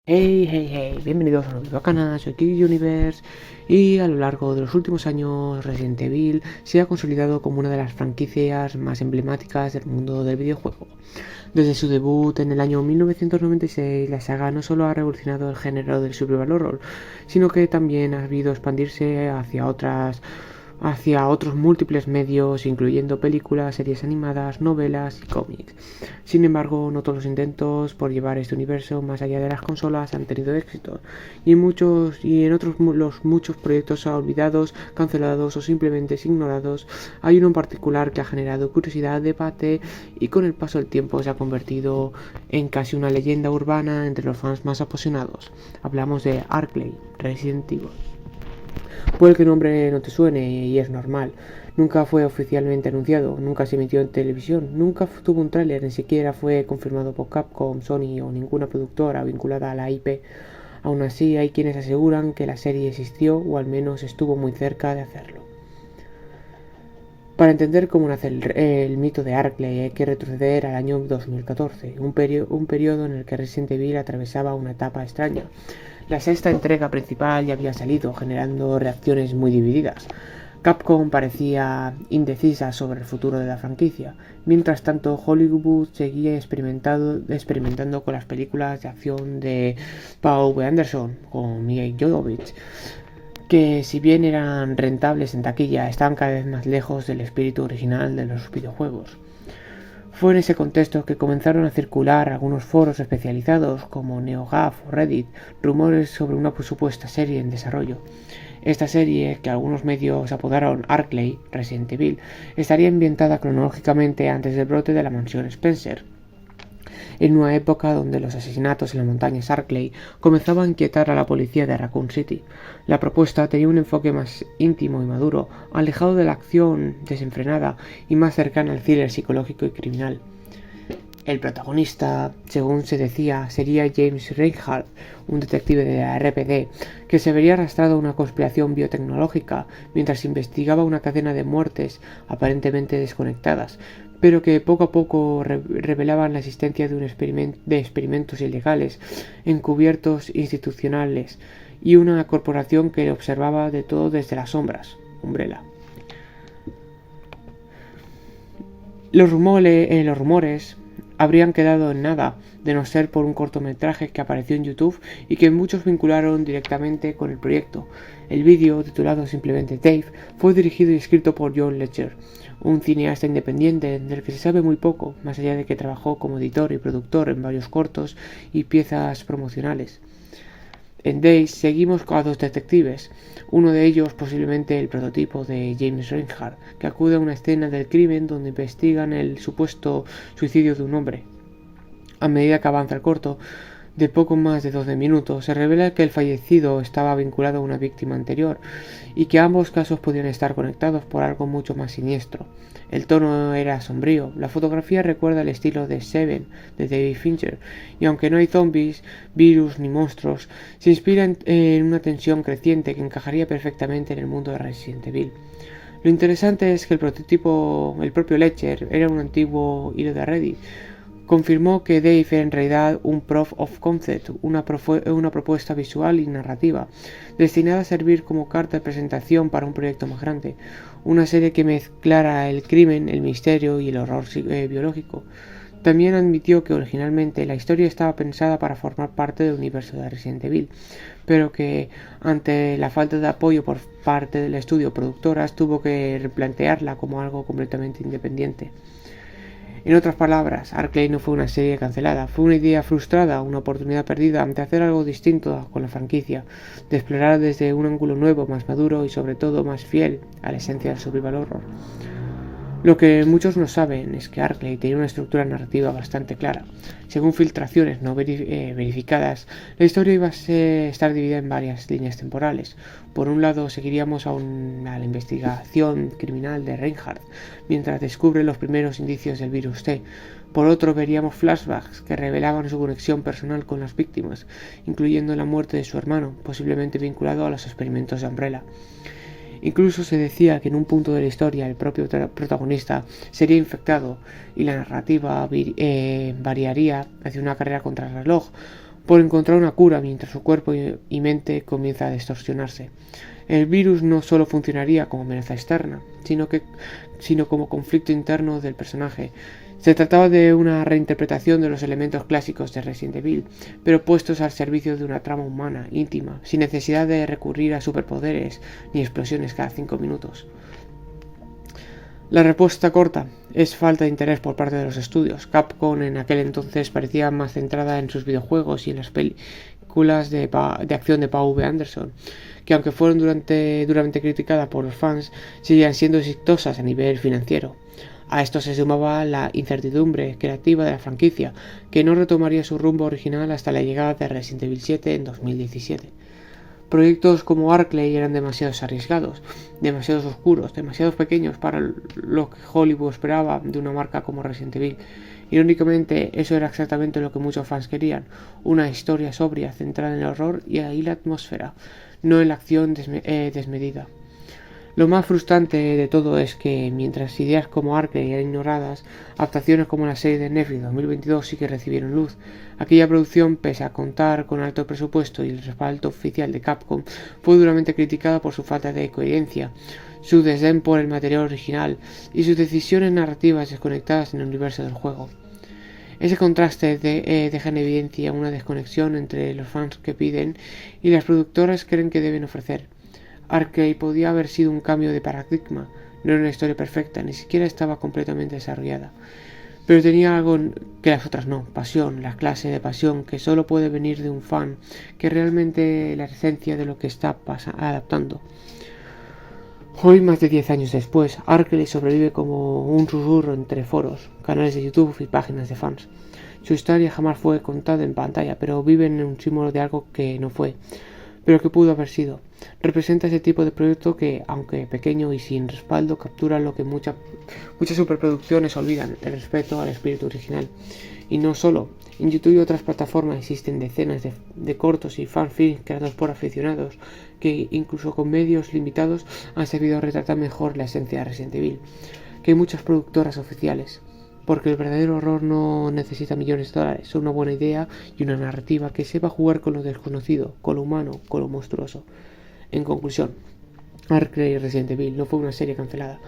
Hey, bienvenidos a un nuevo canal, soy Kiki Universe y a lo largo de los últimos años Resident Evil se ha consolidado como una de las franquicias más emblemáticas del mundo del videojuego. Desde su debut en el año 1996, la saga no solo ha revolucionado el género del survival horror, sino que también ha habido expandirse hacia otros múltiples medios, incluyendo películas, series animadas, novelas y cómics. Sin embargo, no todos los intentos por llevar este universo más allá de las consolas han tenido éxito, y en otros los muchos proyectos olvidados, cancelados o simplemente ignorados. Hay uno en particular que ha generado curiosidad, debate y con el paso del tiempo se ha convertido en casi una leyenda urbana entre los fans más apasionados. Hablamos de Arklay, Resident Evil. Puede que el nombre no te suene y es normal. Nunca fue oficialmente anunciado, nunca se emitió en televisión, nunca tuvo un tráiler, ni siquiera fue confirmado por Capcom, Sony o ninguna productora vinculada a la IP. Aún así, hay quienes aseguran que la serie existió o al menos estuvo muy cerca de hacerlo. Para entender cómo nace el mito de Arklay hay que retroceder al año 2014, un periodo en el que Resident Evil atravesaba una etapa extraña. La sexta entrega principal ya había salido, generando reacciones muy divididas. Capcom parecía indecisa sobre el futuro de la franquicia. Mientras tanto, Hollywood seguía experimentando con las películas de acción de Paul W. Anderson con Milla Jovovich, que si bien eran rentables en taquilla, estaban cada vez más lejos del espíritu original de los videojuegos. Fue en ese contexto que comenzaron a circular algunos foros especializados como NeoGAF o Reddit rumores sobre una supuesta serie en desarrollo. Esta serie, que algunos medios apodaron Arklay, Resident Evil, estaría ambientada cronológicamente antes del brote de la mansión Spencer, en una época donde los asesinatos en las montañas Arklay comenzaban a inquietar a la policía de Raccoon City. La propuesta tenía un enfoque más íntimo y maduro, alejado de la acción desenfrenada y más cercana al thriller psicológico y criminal. El protagonista, según se decía, sería James Reinhardt, un detective de la RPD, que se vería arrastrado a una conspiración biotecnológica mientras investigaba una cadena de muertes aparentemente desconectadas, pero que poco a poco revelaban la existencia de experimentos ilegales, encubiertos institucionales, y una corporación que observaba de todo desde las sombras, Umbrella. Los rumores habrían quedado en nada, de no ser por un cortometraje que apareció en YouTube y que muchos vincularon directamente con el proyecto. El vídeo, titulado simplemente Dave, fue dirigido y escrito por John Ledger, un cineasta independiente del que se sabe muy poco, más allá de que trabajó como editor y productor en varios cortos y piezas promocionales. En Days seguimos a dos detectives, uno de ellos posiblemente el prototipo de James Reinhardt, que acude a una escena del crimen donde investigan el supuesto suicidio de un hombre. A medida que avanza el corto, de poco más de 12 minutos, se revela que el fallecido estaba vinculado a una víctima anterior y que ambos casos podían estar conectados por algo mucho más siniestro. El tono era sombrío, la fotografía recuerda el estilo de Seven de David Fincher, y aunque no hay zombies, virus ni monstruos, se inspira en una tensión creciente que encajaría perfectamente en el mundo de Resident Evil. Lo interesante es que el propio Ledger, era un antiguo hilo de Reddit. Confirmó que Dave era en realidad un proof of concept, una propuesta visual y narrativa, destinada a servir como carta de presentación para un proyecto más grande, una serie que mezclara el crimen, el misterio y el horror biológico. También admitió que originalmente la historia estaba pensada para formar parte del universo de Resident Evil, pero que ante la falta de apoyo por parte del estudio productoras tuvo que replantearla como algo completamente independiente. En otras palabras, Arklay no fue una serie cancelada, fue una idea frustrada, una oportunidad perdida de hacer algo distinto con la franquicia, de explorar desde un ángulo nuevo, más maduro y sobre todo más fiel a la esencia del survival horror. Lo que muchos no saben es que Arklay tenía una estructura narrativa bastante clara. Según filtraciones no verificadas, la historia iba a estar dividida en varias líneas temporales. Por un lado, seguiríamos a la investigación criminal de Reinhardt, mientras descubre los primeros indicios del virus T. Por otro, veríamos flashbacks que revelaban su conexión personal con las víctimas, incluyendo la muerte de su hermano, posiblemente vinculado a los experimentos de Umbrella. Incluso se decía que en un punto de la historia el propio protagonista sería infectado y la narrativa variaría hacia una carrera contra el reloj, por encontrar una cura mientras su cuerpo y mente comienza a distorsionarse. El virus no solo funcionaría como amenaza externa, sino como conflicto interno del personaje. Se trataba de una reinterpretación de los elementos clásicos de Resident Evil, pero puestos al servicio de una trama humana, íntima, sin necesidad de recurrir a superpoderes ni explosiones cada 5 minutos. La respuesta corta es falta de interés por parte de los estudios. Capcom en aquel entonces parecía más centrada en sus videojuegos y en las películas de acción de Paul W. Anderson, que aunque fueron duramente criticadas por los fans, seguían siendo exitosas a nivel financiero. A esto se sumaba la incertidumbre creativa de la franquicia, que no retomaría su rumbo original hasta la llegada de Resident Evil 7 en 2017. Proyectos como Arklay eran demasiado arriesgados, demasiado oscuros, demasiado pequeños para lo que Hollywood esperaba de una marca como Resident Evil. Irónicamente, eso era exactamente lo que muchos fans querían, una historia sobria, centrada en el horror y la atmósfera, no en la acción desmedida. Lo más frustrante de todo es que, mientras ideas como Arklay eran ignoradas, adaptaciones como la serie de Netflix 2022 sí que recibieron luz. Aquella producción, pese a contar con alto presupuesto y el respaldo oficial de Capcom, fue duramente criticada por su falta de coherencia, su desdén por el material original y sus decisiones narrativas desconectadas en el universo del juego. Ese contraste deja en evidencia una desconexión entre los fans que piden y las productoras creen que deben ofrecer. Arklay podía haber sido un cambio de paradigma, no era una historia perfecta, ni siquiera estaba completamente desarrollada, pero tenía algo que las otras no, pasión, la clase de pasión que solo puede venir de un fan, que es realmente la esencia de lo que está adaptando. Hoy, más de 10 años después, Arklay sobrevive como un susurro entre foros, canales de YouTube y páginas de fans. Su historia jamás fue contada en pantalla, pero vive en un símbolo de algo que no fue, pero que pudo haber sido. Representa ese tipo de proyecto que, aunque pequeño y sin respaldo, captura lo que muchas superproducciones olvidan, el respeto al espíritu original. Y no solo, en YouTube y otras plataformas existen decenas de cortos y fanfilms creados por aficionados que, incluso con medios limitados, han servido a retratar mejor la esencia de Resident Evil que hay muchas productoras oficiales. Porque el verdadero horror no necesita millones de dólares, solo una buena idea y una narrativa que sepa jugar con lo desconocido, con lo humano, con lo monstruoso. En conclusión, Arklay Resident Evil no fue una serie cancelada,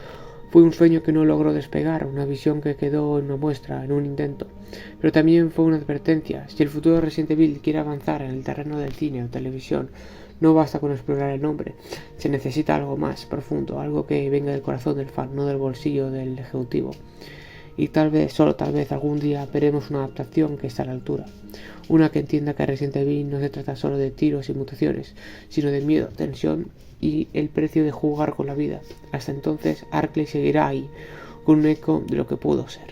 fue un sueño que no logró despegar, una visión que quedó en una muestra, en un intento, pero también fue una advertencia. Si el futuro de Resident Evil quiere avanzar en el terreno del cine o televisión, no basta con explorar el nombre, se necesita algo más profundo, algo que venga del corazón del fan, no del bolsillo del ejecutivo. Y tal vez, solo tal vez, algún día veremos una adaptación que esté a la altura. Una que entienda que Resident Evil no se trata solo de tiros y mutaciones, sino de miedo, tensión y el precio de jugar con la vida. Hasta entonces, Arklay seguirá ahí, con un eco de lo que pudo ser.